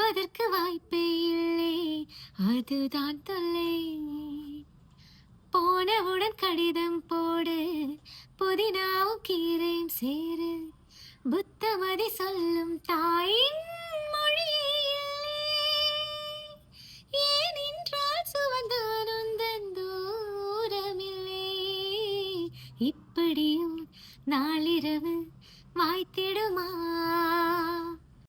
வருவதற்கு வாய்ப்பே இல்லை, அதுதான் தொல்லை. போனவுடன் கடிதம் போடு, புதினாவும் கீரையும் சேரு, புத்தமதி சொல்லும் தாயின் மொழியே இல்லை. ஏனென்றால் சுவந்தானுந்தன் தூரமில்லை. இப்படியும் நாளிரவு வாய்த்திடுமா